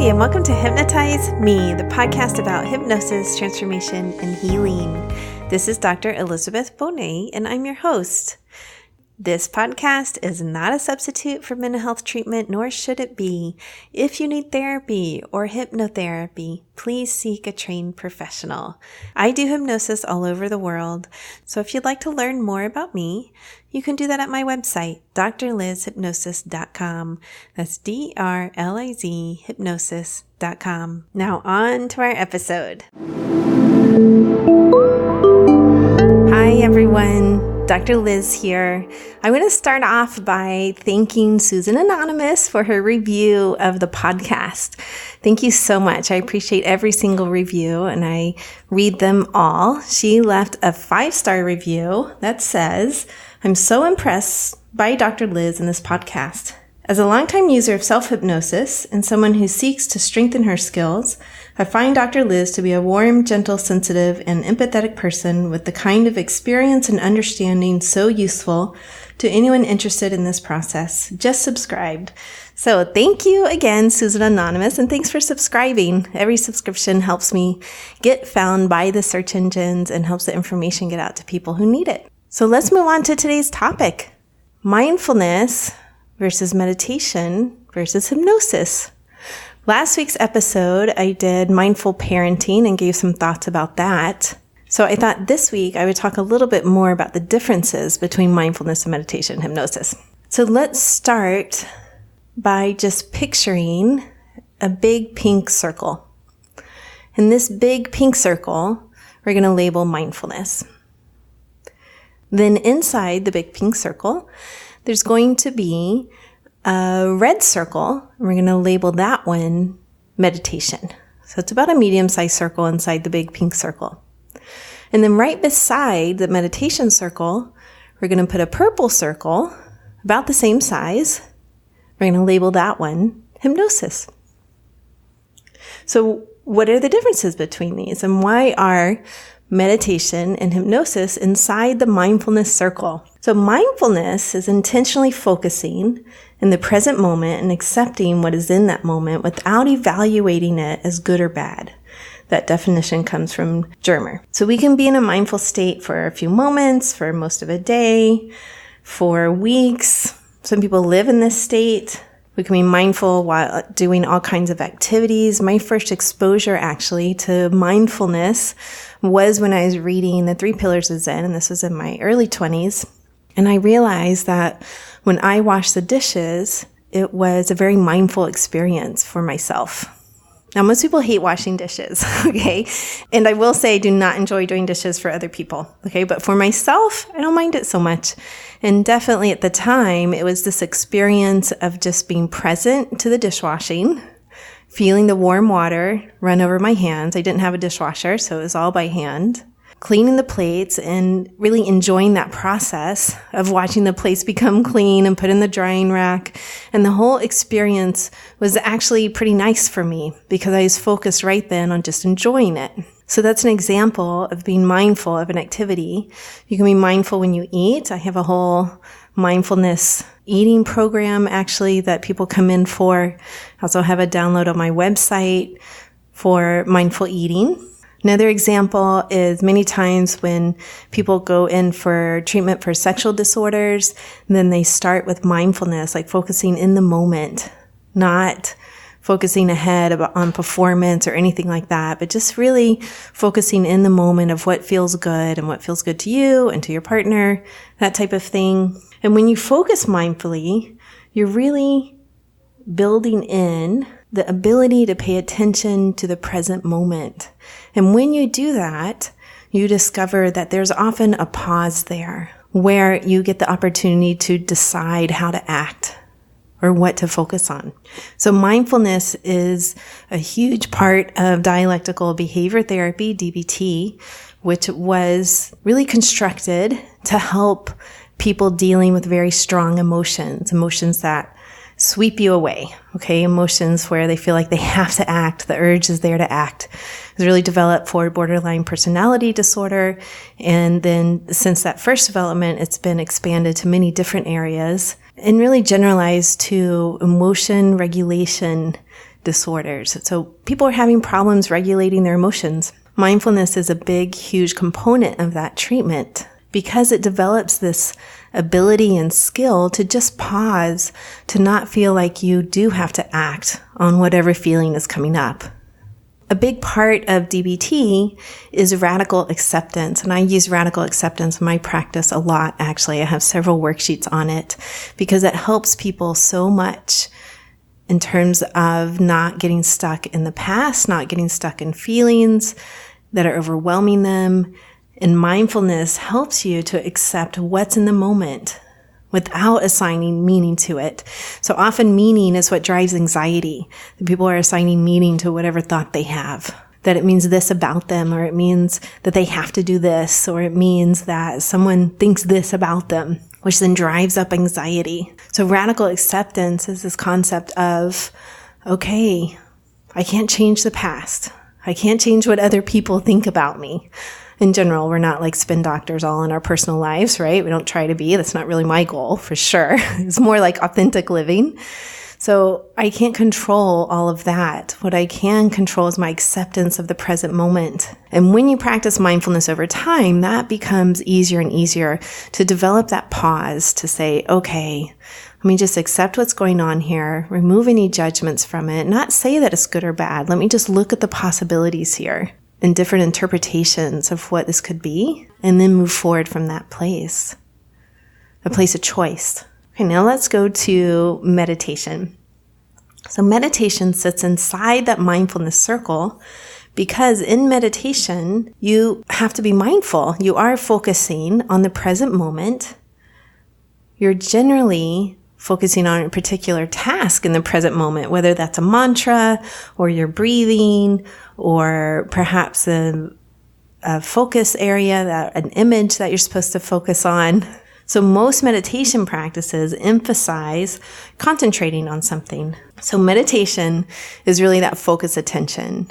Hi, and welcome to Hypnotize Me, the podcast about hypnosis, transformation, and healing. This is Dr. Elizabeth Bonet, and I'm your host. This podcast is not a substitute for mental health treatment, nor should it be. If you need therapy or hypnotherapy, please seek a trained professional. I do hypnosis all over the world, so if you'd like to learn more about me, you can do that at my website, drlizhypnosis.com. That's DRLIZ hypnosis.com. Now on to our episode. Hi, everyone. Dr. Liz here. I want to start off by thanking Susan Anonymous for her review of the podcast. Thank you so much. I appreciate every single review and I read them all. She left a 5-star review that says, "I'm so impressed by Dr. Liz in this podcast. As a longtime user of self-hypnosis and someone who seeks to strengthen her skills, I find Dr. Liz to be a warm, gentle, sensitive, and empathetic person with the kind of experience and understanding so useful to anyone interested in this process. Just subscribed." So thank you again, Susan Anonymous, and thanks for subscribing. Every subscription helps me get found by the search engines and helps the information get out to people who need it. So let's move on to today's topic: mindfulness versus meditation versus hypnosis. Last week's episode, I did mindful parenting and gave some thoughts about that. So I thought this week I would talk a little bit more about the differences between mindfulness and meditation and hypnosis. So let's start by just picturing a big pink circle. In this big pink circle, we're going to label mindfulness. Then inside the big pink circle, there's going to be a red circle, and we're going to label that one meditation. So it's about a medium-sized circle inside the big pink circle. And then right beside the meditation circle, we're going to put a purple circle, about the same size. We're going to label that one hypnosis. So what are the differences between these, and why are meditation and hypnosis inside the mindfulness circle? So mindfulness is intentionally focusing in the present moment and accepting what is in that moment without evaluating it as good or bad. That definition comes from Germer. So we can be in a mindful state for a few moments, for most of a day, for weeks. Some people live in this state. We can be mindful while doing all kinds of activities. My first exposure actually to mindfulness was when I was reading The 3 Pillars of Zen, and this was in my early 20s. And I realized that when I washed the dishes, it was a very mindful experience for myself. Now, most people hate washing dishes, okay? And I will say I do not enjoy doing dishes for other people, okay? But for myself, I don't mind it so much. And definitely at the time, it was this experience of just being present to the dishwashing, feeling the warm water run over my hands. I didn't have a dishwasher, so it was all by hand. Cleaning the plates and really enjoying that process of watching the plates become clean and put in the drying rack. And the whole experience was actually pretty nice for me because I was focused right then on just enjoying it. So that's an example of being mindful of an activity. You can be mindful when you eat. I have a whole mindfulness eating program actually that people come in for. I also have a download on my website for mindful eating. Another example is many times when people go in for treatment for sexual disorders, and then they start with mindfulness, like focusing in the moment, not focusing ahead on performance or anything like that, but just really focusing in the moment of what feels good and what feels good to you and to your partner, that type of thing. And when you focus mindfully, you're really building in the ability to pay attention to the present moment. And when you do that, you discover that there's often a pause there where you get the opportunity to decide how to act or what to focus on. So mindfulness is a huge part of dialectical behavior therapy, DBT, which was really constructed to help people dealing with very strong emotions that sweep you away, okay? Emotions where they feel like they have to act, the urge is there to act. It's really developed for borderline personality disorder. And then since that first development, it's been expanded to many different areas and really generalized to emotion regulation disorders. So people are having problems regulating their emotions. Mindfulness is a big, huge component of that treatment because it develops this ability and skill to just pause, to not feel like you do have to act on whatever feeling is coming up. A big part of DBT is radical acceptance, and I use radical acceptance in my practice a lot, actually. I have several worksheets on it because it helps people so much in terms of not getting stuck in the past, not getting stuck in feelings that are overwhelming them. And mindfulness helps you to accept what's in the moment without assigning meaning to it. So often meaning is what drives anxiety. People are assigning meaning to whatever thought they have, that it means this about them, or it means that they have to do this, or it means that someone thinks this about them, which then drives up anxiety. So radical acceptance is this concept of, okay, I can't change the past. I can't change what other people think about me. In general, we're not like spin doctors all in our personal lives, right? We don't try to be. That's not really my goal, for sure. It's more like authentic living. So I can't control all of that. What I can control is my acceptance of the present moment. And when you practice mindfulness over time, that becomes easier and easier to develop that pause to say, okay, let me just accept what's going on here, remove any judgments from it, not say that it's good or bad. Let me just look at the possibilities here and different interpretations of what this could be, and then move forward from that place, a place of choice. Okay, now let's go to meditation. So meditation sits inside that mindfulness circle because in meditation, you have to be mindful. You are focusing on the present moment. You're generally focusing on a particular task in the present moment, whether that's a mantra or your breathing or perhaps a focus area, an image that you're supposed to focus on. So most meditation practices emphasize concentrating on something. So meditation is really that focused attention.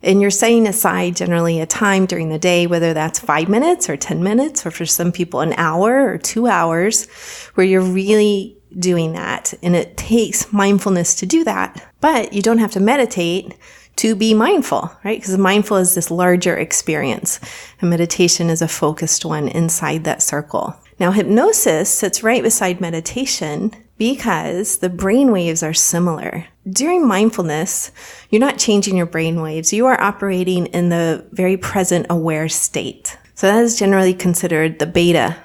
And you're setting aside generally a time during the day, whether that's 5 minutes or 10 minutes, or for some people an hour or 2 hours, where you're really doing that. And it takes mindfulness to do that. But you don't have to meditate to be mindful, right? Because mindful is this larger experience. And meditation is a focused one inside that circle. Now, hypnosis sits right beside meditation because the brain waves are similar. During mindfulness, you're not changing your brain waves. You are operating in the very present aware state. So that is generally considered the beta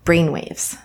brain waves.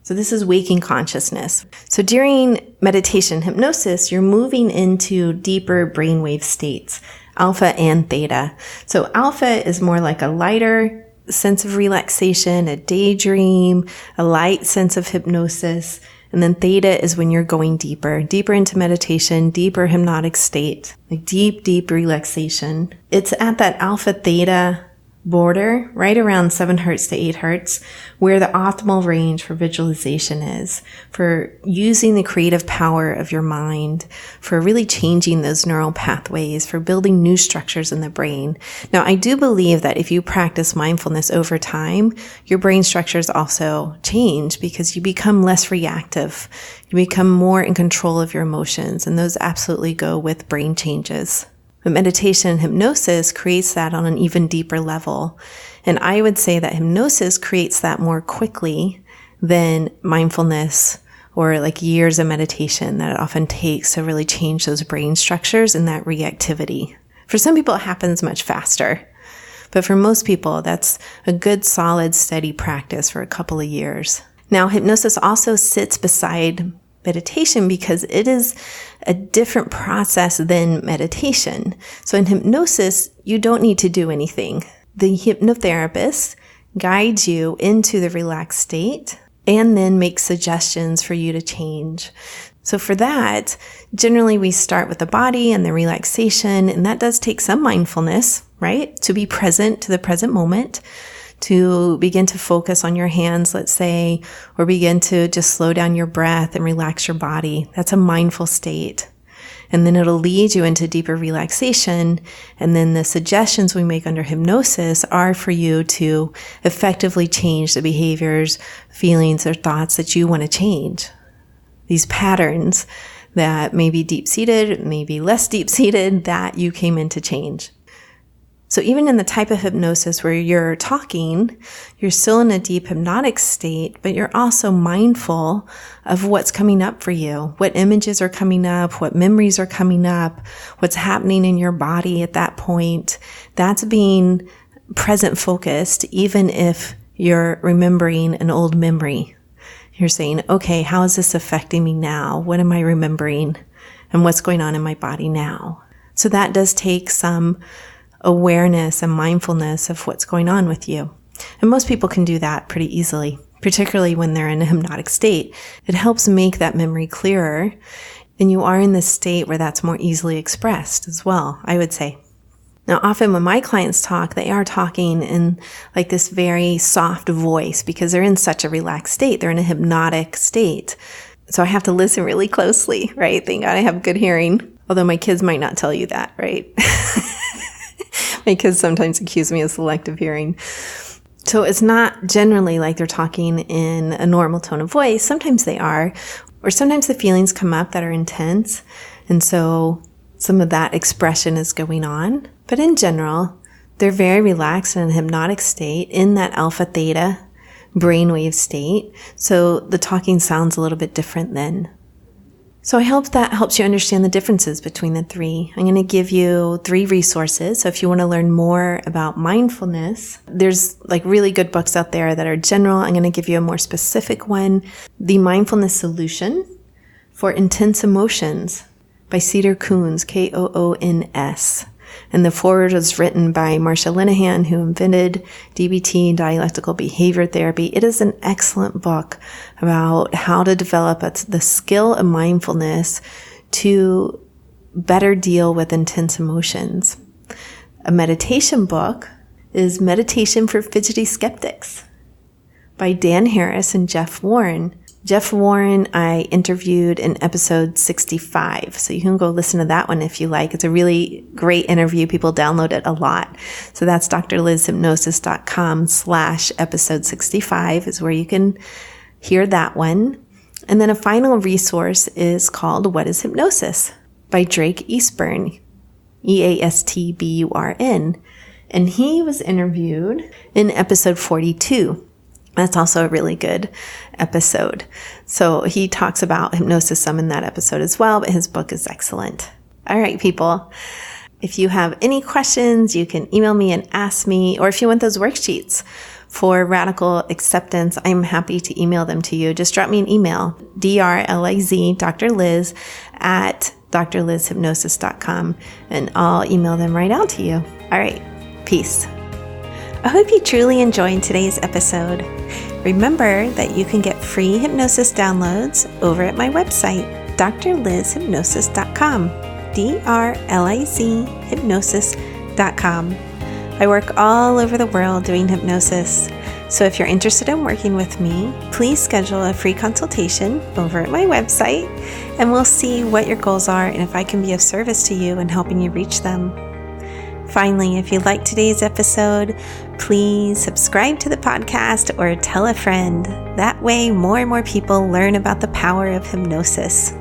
So this is waking consciousness. So during meditation, hypnosis, you're moving into deeper brainwave states, alpha and theta. So alpha is more like a lighter sense of relaxation, a daydream, a light sense of hypnosis. And then theta is when you're going deeper into meditation, deeper hypnotic state, like deep relaxation. It's at that alpha theta border, right around 7 hertz to 8 hertz, where the optimal range for visualization is, for using the creative power of your mind, for really changing those neural pathways, for building new structures in the brain. Now, I do believe that if you practice mindfulness over time, your brain structures also change because you become less reactive. You become more in control of your emotions, and those absolutely go with brain changes. But meditation and hypnosis creates that on an even deeper level. And I would say that hypnosis creates that more quickly than mindfulness or like years of meditation that it often takes to really change those brain structures and that reactivity. For some people, it happens much faster. But for most people, that's a good, solid, steady practice for a couple of years. Now, hypnosis also sits beside meditation because it is a different process than meditation. So in hypnosis, you don't need to do anything. The hypnotherapist guides you into the relaxed state and then makes suggestions for you to change. So for that, generally we start with the body and the relaxation, and that does take some mindfulness, right? To be present to the present moment, to begin to focus on your hands, let's say, or begin to just slow down your breath and relax your body. That's a mindful state. And then it'll lead you into deeper relaxation. And then the suggestions we make under hypnosis are for you to effectively change the behaviors, feelings, or thoughts that you want to change. These patterns that may be deep-seated, maybe less deep-seated, that you came in to change. So even in the type of hypnosis where you're talking, you're still in a deep hypnotic state, but you're also mindful of what's coming up for you, what images are coming up, what memories are coming up, what's happening in your body at that point. That's being present focused, even if you're remembering an old memory. You're saying, okay, how is this affecting me now? What am I remembering? And what's going on in my body now? So that does take some awareness and mindfulness of what's going on with you. And most people can do that pretty easily, particularly when they're in a hypnotic state. It helps make that memory clearer, and you are in this state where that's more easily expressed as well, I would say. Now, often when my clients talk, they are talking in like this very soft voice because they're in such a relaxed state. They're in a hypnotic state. So I have to listen really closely, right? Thank God I have good hearing. Although my kids might not tell you that, right? My kids sometimes accuse me of selective hearing. So it's not generally like they're talking in a normal tone of voice. Sometimes they are, or sometimes the feelings come up that are intense. And so some of that expression is going on. But in general, they're very relaxed in a hypnotic state in that alpha theta brainwave state. So the talking sounds a little bit different then. So I hope that helps you understand the differences between the three. I'm going to give you 3 resources. So if you want to learn more about mindfulness, there's like really good books out there that are general. I'm going to give you a more specific one. The Mindfulness Solution for Intense Emotions by Cedar Koons, Koons. And the foreword was written by Marsha Linehan, who invented DBT, Dialectical Behavior Therapy. It is an excellent book about how to develop the skill of mindfulness to better deal with intense emotions. A meditation book is Meditation for Fidgety Skeptics by Dan Harris and Jeff Warren. Jeff Warren, I interviewed in episode 65. So you can go listen to that one if you like. It's a really great interview. People download it a lot. So that's drlizhypnosis.com/episode 65 is where you can hear that one. And then a final resource is called What is Hypnosis by Drake Eastburn, Eastburn. And he was interviewed in episode 42. That's also a really good episode. So he talks about hypnosis some in that episode as well, but his book is excellent. All right, people. If you have any questions, you can email me and ask me, or if you want those worksheets for radical acceptance, I'm happy to email them to you. Just drop me an email, drliz, Dr. Liz, at drlizhypnosis.com, and I'll email them right out to you. All right. Peace. I hope you truly enjoyed today's episode. Remember that you can get free hypnosis downloads over at my website, drlizhypnosis.com, drlizhypnosis.com. I work all over the world doing hypnosis. So if you're interested in working with me, please schedule a free consultation over at my website, and we'll see what your goals are and if I can be of service to you in helping you reach them. Finally, if you liked today's episode, please subscribe to the podcast or tell a friend. That way, more and more people learn about the power of hypnosis.